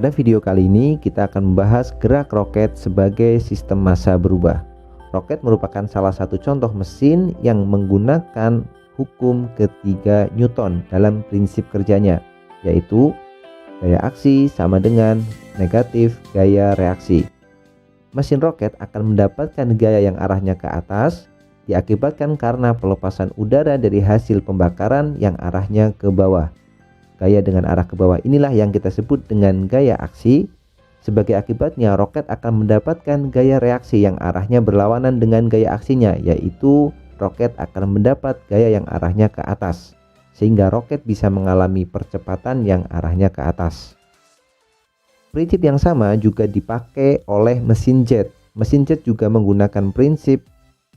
Pada video kali ini kita akan membahas gerak roket sebagai sistem massa berubah. Roket merupakan salah satu contoh mesin yang menggunakan hukum ketiga Newton dalam prinsip kerjanya, yaitu gaya aksi sama dengan negatif gaya reaksi. Mesin roket akan mendapatkan gaya yang arahnya ke atas, diakibatkan karena pelepasan udara dari hasil pembakaran yang arahnya ke bawah. Gaya dengan arah ke bawah inilah yang kita sebut dengan gaya aksi. Sebagai akibatnya, roket akan mendapatkan gaya reaksi yang arahnya berlawanan dengan gaya aksinya, yaitu roket akan mendapat gaya yang arahnya ke atas, sehingga roket bisa mengalami percepatan yang arahnya ke atas. Prinsip yang sama juga dipakai oleh mesin jet. Mesin jet juga menggunakan prinsip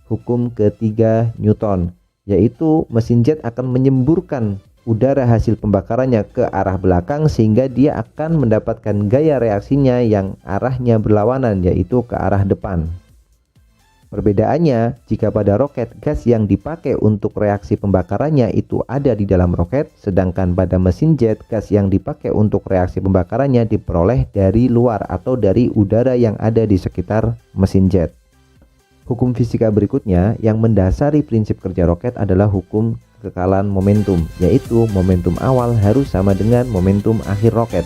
hukum ketiga Newton, yaitu mesin jet akan menyemburkan udara hasil pembakarannya ke arah belakang sehingga dia akan mendapatkan gaya reaksinya yang arahnya berlawanan, yaitu ke arah depan. Perbedaannya, jika pada roket gas yang dipakai untuk reaksi pembakarannya itu ada di dalam roket, sedangkan pada mesin jet gas yang dipakai untuk reaksi pembakarannya diperoleh dari luar atau dari udara yang ada di sekitar mesin jet. Hukum fisika berikutnya yang mendasari prinsip kerja roket adalah hukum kekekalan momentum, yaitu momentum awal harus sama dengan momentum akhir roket.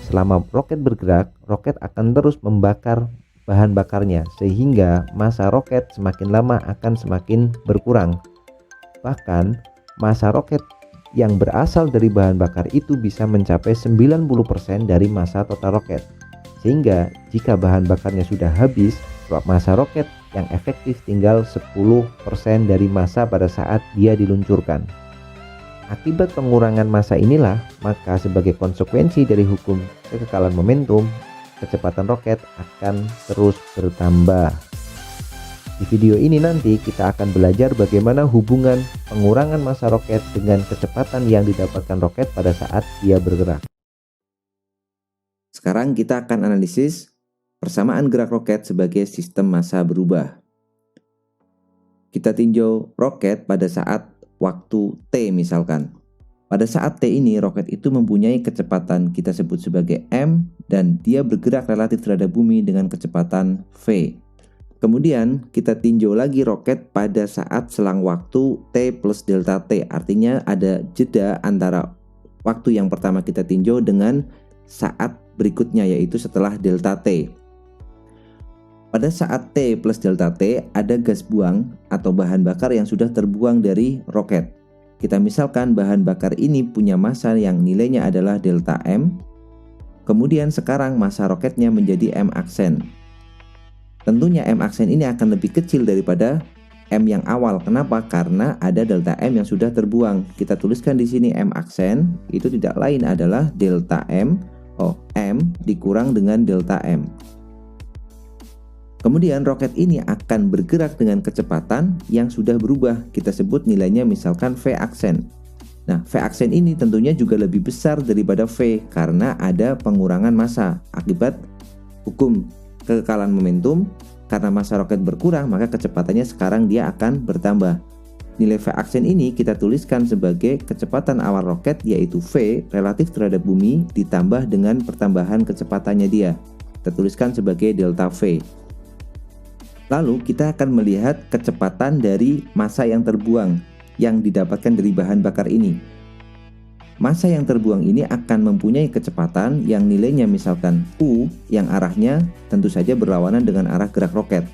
Selama roket bergerak, roket akan terus membakar bahan bakarnya, sehingga massa roket semakin lama akan semakin berkurang. Bahkan massa roket yang berasal dari bahan bakar itu bisa mencapai 90% dari massa total roket. Sehingga jika bahan bakarnya sudah habis, massa roket yang efektif tinggal 10% dari massa pada saat dia diluncurkan. Akibat pengurangan massa inilah, maka sebagai konsekuensi dari hukum kekekalan momentum, kecepatan roket akan terus bertambah. Di video ini nanti kita akan belajar bagaimana hubungan pengurangan massa roket dengan kecepatan yang didapatkan roket pada saat dia bergerak. Sekarang kita akan analisis persamaan gerak roket sebagai sistem massa berubah. Kita tinjau roket pada saat waktu T misalkan. Pada saat T ini roket itu mempunyai kecepatan kita sebut sebagai M dan dia bergerak relatif terhadap bumi dengan kecepatan V. Kemudian kita tinjau lagi roket pada saat selang waktu T plus delta T. Artinya ada jeda antara waktu yang pertama kita tinjau dengan saat berikutnya, yaitu setelah delta T. Pada saat T plus delta T ada gas buang atau bahan bakar yang sudah terbuang dari roket. Kita misalkan bahan bakar ini punya massa yang nilainya adalah delta M. Kemudian sekarang massa roketnya menjadi M aksen. Tentunya M aksen ini akan lebih kecil daripada M yang awal. Kenapa? Karena ada delta M yang sudah terbuang. Kita tuliskan di sini M aksen itu tidak lain adalah delta M. M dikurang dengan delta M. Kemudian roket ini akan bergerak dengan kecepatan yang sudah berubah. Kita sebut nilainya misalkan V aksen. Nah, V aksen ini tentunya juga lebih besar daripada V karena ada pengurangan massa. Akibat hukum kekekalan momentum, karena massa roket berkurang, maka kecepatannya sekarang dia akan bertambah. Nilai V aksen ini kita tuliskan sebagai kecepatan awal roket, yaitu V relatif terhadap bumi ditambah dengan pertambahan kecepatannya dia. Kita tuliskan sebagai delta V. Lalu kita akan melihat kecepatan dari massa yang terbuang yang didapatkan dari bahan bakar ini. Massa yang terbuang ini akan mempunyai kecepatan yang nilainya misalkan U yang arahnya tentu saja berlawanan dengan arah gerak roket.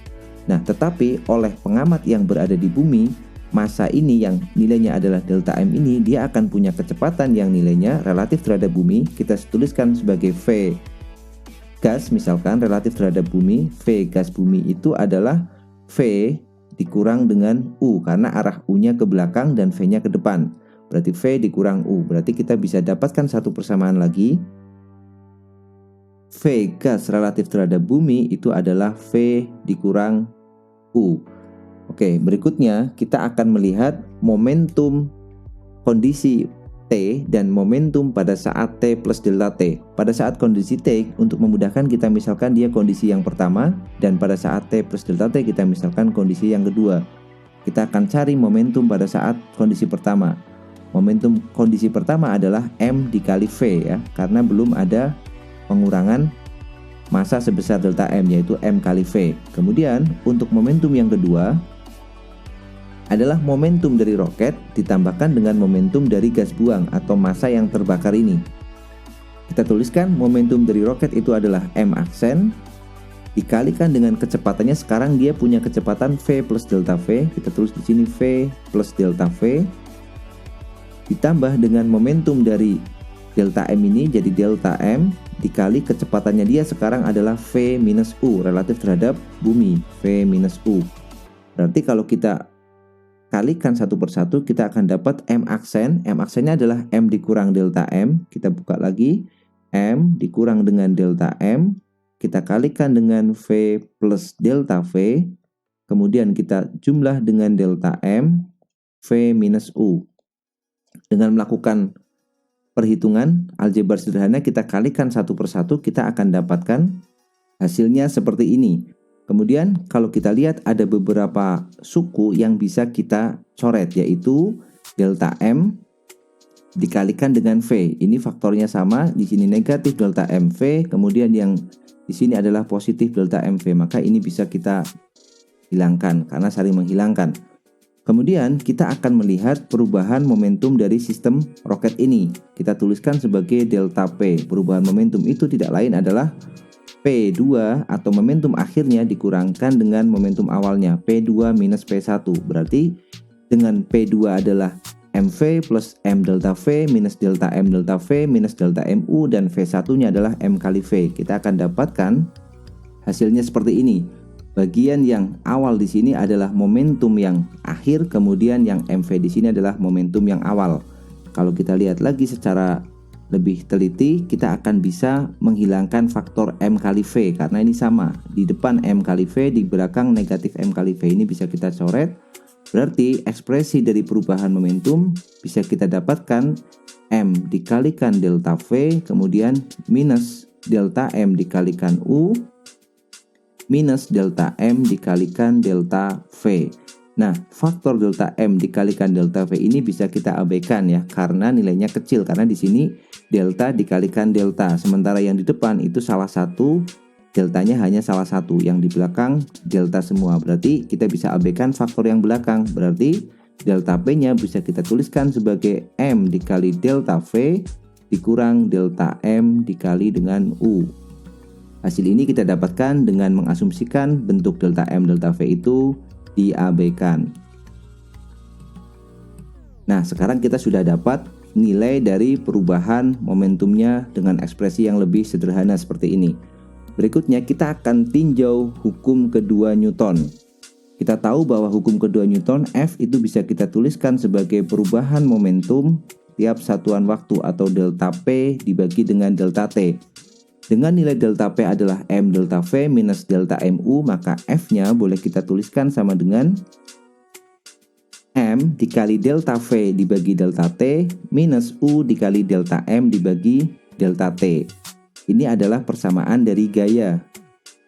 Nah, tetapi oleh pengamat yang berada di bumi, massa ini yang nilainya adalah delta M ini dia akan punya kecepatan yang nilainya relatif terhadap bumi. Kita tuliskan sebagai V gas misalkan relatif terhadap bumi. V gas bumi itu adalah V dikurang dengan U karena arah U-nya ke belakang dan V-nya ke depan. Berarti V dikurang U. Berarti kita bisa dapatkan satu persamaan lagi. V gas relatif terhadap bumi itu adalah V dikurang U. Oke, berikutnya kita akan melihat momentum kondisi T dan momentum pada saat T plus delta T. Pada saat kondisi T, untuk memudahkan kita misalkan dia kondisi yang pertama, dan pada saat T plus delta T kita misalkan kondisi yang kedua. Kita akan cari momentum pada saat kondisi pertama. Momentum kondisi pertama adalah M dikali V ya, karena belum ada pengurangan massa sebesar delta M, yaitu M kali V. Kemudian untuk momentum yang kedua adalah momentum dari roket ditambahkan dengan momentum dari gas buang atau massa yang terbakar ini. Kita tuliskan momentum dari roket itu adalah M aksen dikalikan dengan kecepatannya. Sekarang dia punya kecepatan V plus delta V. Kita tulis di sini V plus delta V ditambah dengan momentum dari delta M ini jadi delta M dikali kecepatannya dia sekarang adalah V minus U relatif terhadap bumi, V minus U. Berarti kalau kita kalikan satu persatu kita akan dapat M aksen. M aksennya adalah M dikurang delta M. Kita buka lagi, M dikurang dengan delta M, kita kalikan dengan V plus delta V, kemudian kita jumlah dengan delta M, V minus U. Dengan melakukan perhitungan aljabar sederhana kita kalikan satu persatu, kita akan dapatkan hasilnya seperti ini. Kemudian kalau kita lihat ada beberapa suku yang bisa kita coret, yaitu delta M dikalikan dengan V. Ini faktornya sama, di sini negatif delta MV, kemudian yang di sini adalah positif delta MV. Maka ini bisa kita hilangkan karena saling menghilangkan. Kemudian kita akan melihat perubahan momentum dari sistem roket ini. Kita tuliskan sebagai delta P. Perubahan momentum itu tidak lain adalah P2 atau momentum akhirnya dikurangkan dengan momentum awalnya, P2 minus P1. Berarti dengan P2 adalah MV plus M delta V minus delta M delta V minus delta MU, dan V1 nya adalah M kali V. Kita akan dapatkan hasilnya seperti ini. Bagian yang awal di sini adalah momentum yang akhir, kemudian yang MV di sini adalah momentum yang awal. Kalau kita lihat lagi secara lebih teliti, kita akan bisa menghilangkan faktor M kali V karena ini sama. Di depan M kali V, di belakang negatif M kali V, ini bisa kita coret. Berarti ekspresi dari perubahan momentum bisa kita dapatkan M dikalikan delta V, kemudian minus delta M dikalikan U, minus delta M dikalikan delta V. Nah, faktor delta M dikalikan delta V ini bisa kita abaikan ya, karena nilainya kecil, karena di sini delta dikalikan delta, sementara yang di depan itu salah satu, deltanya hanya salah satu, yang di belakang delta semua. Berarti kita bisa abaikan faktor yang belakang, berarti delta P nya bisa kita tuliskan sebagai M dikali delta V dikurang delta M dikali dengan U. Hasil ini kita dapatkan dengan mengasumsikan bentuk delta M delta V itu diabaikan. Nah, sekarang kita sudah dapat nilai dari perubahan momentumnya dengan ekspresi yang lebih sederhana seperti ini. Berikutnya kita akan tinjau hukum kedua Newton. Kita tahu bahwa hukum kedua Newton, F itu bisa kita tuliskan sebagai perubahan momentum tiap satuan waktu atau delta P dibagi dengan delta T. Dengan nilai delta P adalah M delta V minus delta MU, maka F-nya boleh kita tuliskan sama dengan M dikali delta V dibagi delta T minus U dikali delta M dibagi delta T. Ini adalah persamaan dari gaya.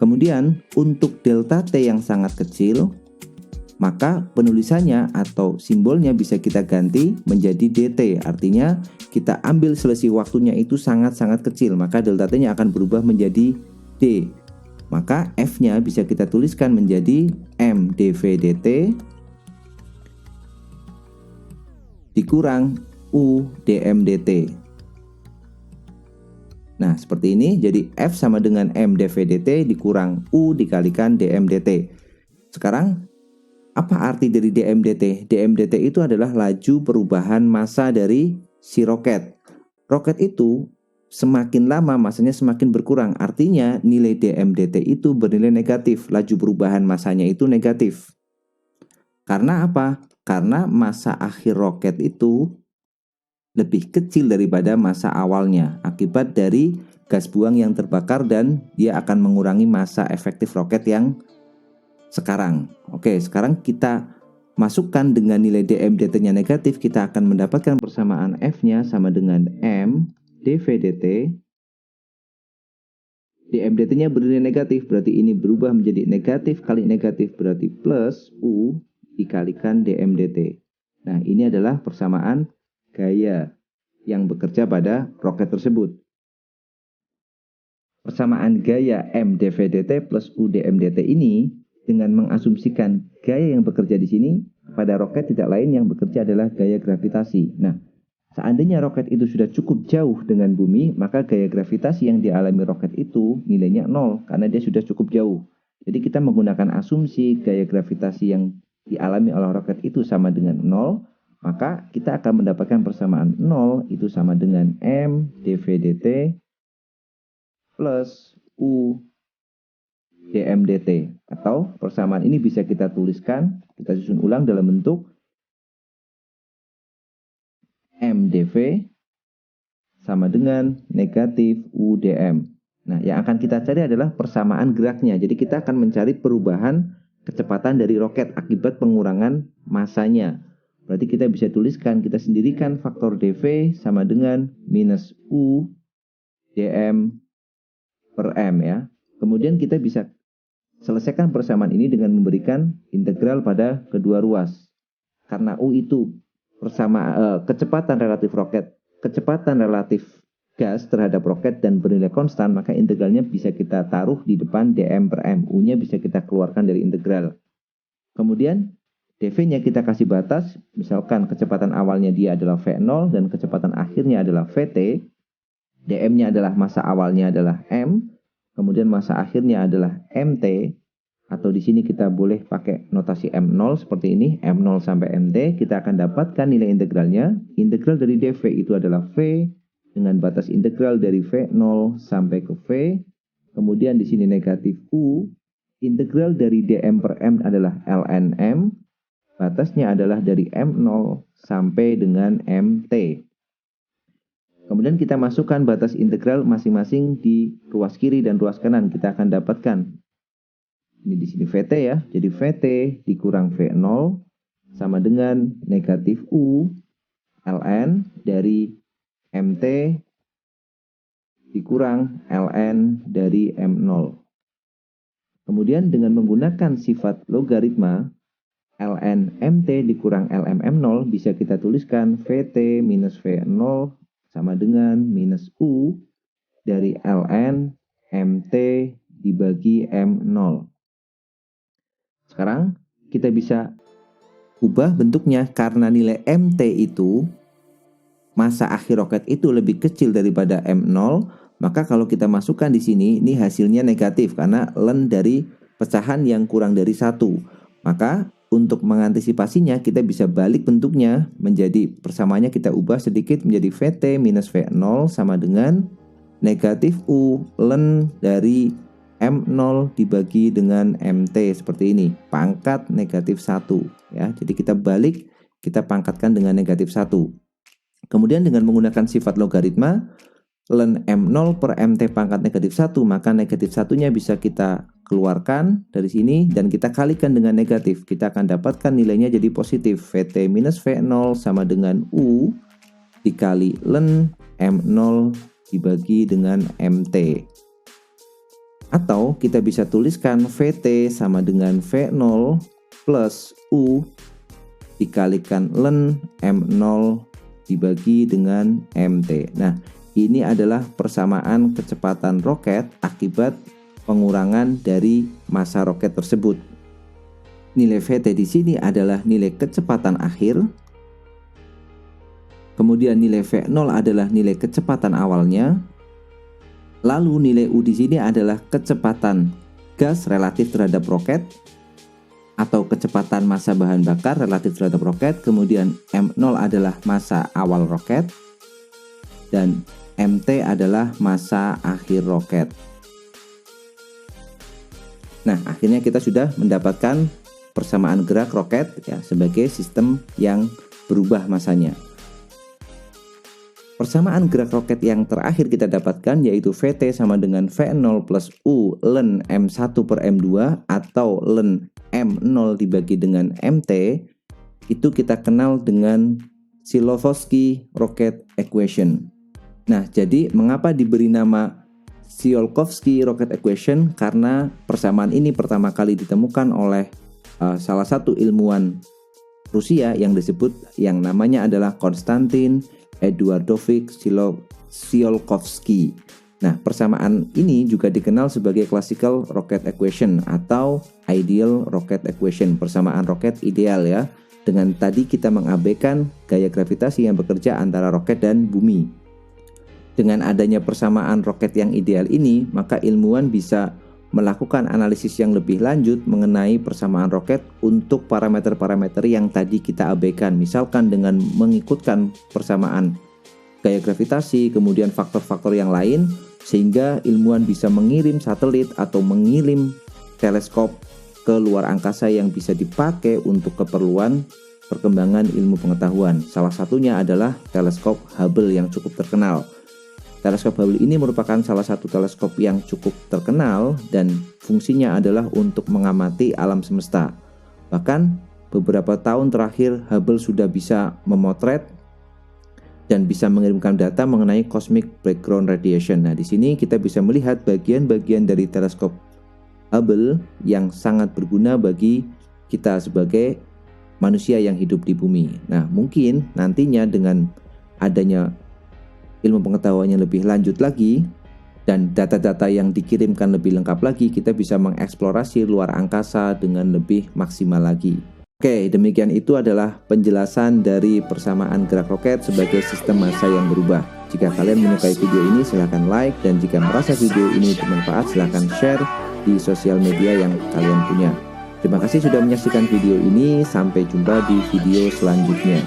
Kemudian untuk delta T yang sangat kecil, maka penulisannya atau simbolnya bisa kita ganti menjadi DT. Artinya kita ambil selisih waktunya itu sangat-sangat kecil, maka delta T-nya akan berubah menjadi D. Maka F-nya bisa kita tuliskan menjadi M dV dt dikurang U dm dt. Nah, seperti ini. Jadi F sama dengan M dV dt dikurang U dikalikan dm dt. Sekarang apa arti dari dm dt? Dm dt itu adalah laju perubahan massa dari si roket. Roket itu semakin lama masanya semakin berkurang. Artinya nilai dm dt itu bernilai negatif. Laju perubahan massanya itu negatif. Karena apa? Karena massa akhir roket itu lebih kecil daripada massa awalnya akibat dari gas buang yang terbakar, dan dia akan mengurangi massa efektif roket yang sekarang. Oke, sekarang kita masukkan dengan nilai dm dt-nya negatif, kita akan mendapatkan persamaan F-nya sama dengan M dV dt. Dm dt-nya bernilai negatif, berarti ini berubah menjadi negatif kali negatif, berarti plus U dikalikan dm dt. Nah, ini adalah persamaan gaya yang bekerja pada roket tersebut. persamaan gaya mdv/dt plus udm/dt ini dengan mengasumsikan gaya yang bekerja di sini pada roket tidak lain yang bekerja adalah gaya gravitasi. Nah, seandainya roket itu sudah cukup jauh dengan bumi, maka gaya gravitasi yang dialami roket itu nilainya 0 karena dia sudah cukup jauh. Jadi kita menggunakan asumsi gaya gravitasi yang dialami oleh roket itu sama dengan 0, maka kita akan mendapatkan persamaan 0 itu sama dengan m dv/dt plus u dm/dt. Atau persamaan ini bisa kita tuliskan, kita susun ulang dalam bentuk mdv sama dengan negatif udm. Nah, yang akan kita cari adalah persamaan geraknya. Jadi kita akan mencari perubahan kecepatan dari roket akibat pengurangan masanya. Berarti kita bisa tuliskan, kita sendirikan faktor dv sama dengan minus u dm per m ya. Kemudian kita bisa selesaikan persamaan ini dengan memberikan integral pada kedua ruas. Karena U itu kecepatan relatif roket, kecepatan relatif gas terhadap roket dan bernilai konstan, maka integralnya bisa kita taruh di depan dm per m. U-nya bisa kita keluarkan dari integral. Kemudian dv-nya kita kasih batas, misalkan kecepatan awalnya dia adalah v0 dan kecepatan akhirnya adalah vt. dm-nya adalah masa awalnya adalah m. Kemudian masa akhirnya adalah mt, atau di sini kita boleh pakai notasi m0 seperti ini, m0 sampai mt. Kita akan dapatkan nilai integralnya. Integral dari dv itu adalah v dengan batas integral dari v0 sampai ke v. Kemudian di sini negatif u. Integral dari dm per m adalah ln m. Batasnya adalah dari m0 sampai dengan mt. Kemudian kita masukkan batas integral masing-masing di ruas kiri dan ruas kanan. Kita akan dapatkan ini di sini vt ya. Jadi vt dikurang v0 sama dengan negatif u ln dari mt dikurang ln dari m0. Kemudian dengan menggunakan sifat logaritma ln mt dikurang ln m0 bisa kita tuliskan vt minus v0 sama dengan minus U dari ln mt dibagi m0. Sekarang kita bisa ubah bentuknya karena nilai mt itu, masa akhir roket itu lebih kecil daripada m0, maka kalau kita masukkan di sini, ini hasilnya negatif karena ln dari pecahan yang kurang dari 1. Maka untuk mengantisipasinya kita bisa balik bentuknya menjadi persamaannya kita ubah sedikit menjadi vt minus v0 sama dengan negatif u ln dari m0 dibagi dengan mt seperti ini, pangkat negatif 1 ya. Jadi kita balik, kita pangkatkan dengan negatif 1. Kemudian dengan menggunakan sifat logaritma ln m0 per mt pangkat negatif 1, maka negatif 1-nya bisa kita keluarkan dari sini dan kita kalikan dengan negatif. Kita akan dapatkan nilainya jadi positif. Vt minus v0 sama dengan u dikali ln m0 dibagi dengan mt. Atau kita bisa tuliskan vt sama dengan v0 plus u dikalikan ln m0 dibagi dengan mt. Nah, ini adalah persamaan kecepatan roket akibat pengurangan dari masa roket tersebut. Nilai Vt di sini adalah nilai kecepatan akhir. Kemudian nilai V0 adalah nilai kecepatan awalnya. Lalu nilai U di sini adalah kecepatan gas relatif terhadap roket atau kecepatan massa bahan bakar relatif terhadap roket. Kemudian M0 adalah massa awal roket dan MT adalah massa akhir roket. Nah, akhirnya kita sudah mendapatkan persamaan gerak roket ya sebagai sistem yang berubah masanya. Persamaan gerak roket yang terakhir kita dapatkan yaitu Vt sama dengan V0 plus U ln M1 per M2 atau ln M0 dibagi dengan MT. Itu kita kenal dengan Tsiolkovsky Rocket Equation. Nah, jadi mengapa diberi nama Tsiolkovsky Rocket Equation? Karena persamaan ini pertama kali ditemukan oleh salah satu ilmuwan Rusia yang namanya adalah Konstantin Eduardovich Tsiolkovsky. Nah, persamaan ini juga dikenal sebagai classical rocket equation atau ideal rocket equation, persamaan roket ideal ya. Dengan tadi kita mengabaikan gaya gravitasi yang bekerja antara roket dan bumi. Dengan adanya persamaan roket yang ideal ini, maka ilmuwan bisa melakukan analisis yang lebih lanjut mengenai persamaan roket untuk parameter-parameter yang tadi kita abaikan. Misalkan dengan mengikutkan persamaan gaya gravitasi, kemudian faktor-faktor yang lain, sehingga ilmuwan bisa mengirim satelit atau mengirim teleskop ke luar angkasa yang bisa dipakai untuk keperluan perkembangan ilmu pengetahuan. Salah satunya adalah teleskop Hubble yang cukup terkenal. Teleskop Hubble ini merupakan salah satu teleskop yang cukup terkenal dan fungsinya adalah untuk mengamati alam semesta. Bahkan beberapa tahun terakhir Hubble sudah bisa memotret dan bisa mengirimkan data mengenai cosmic background radiation. Nah, di sini kita bisa melihat bagian-bagian dari teleskop Hubble yang sangat berguna bagi kita sebagai manusia yang hidup di bumi. Nah, mungkin nantinya dengan adanya ilmu pengetahuan yang lebih lanjut lagi dan data-data yang dikirimkan lebih lengkap lagi, kita bisa mengeksplorasi luar angkasa dengan lebih maksimal lagi. Oke, demikian itu adalah penjelasan dari persamaan gerak roket sebagai sistem massa yang berubah. Jika kalian menyukai video ini, silahkan like, dan jika merasa video ini bermanfaat, silahkan share di sosial media yang kalian punya. Terima kasih sudah menyaksikan video ini, sampai jumpa di video selanjutnya.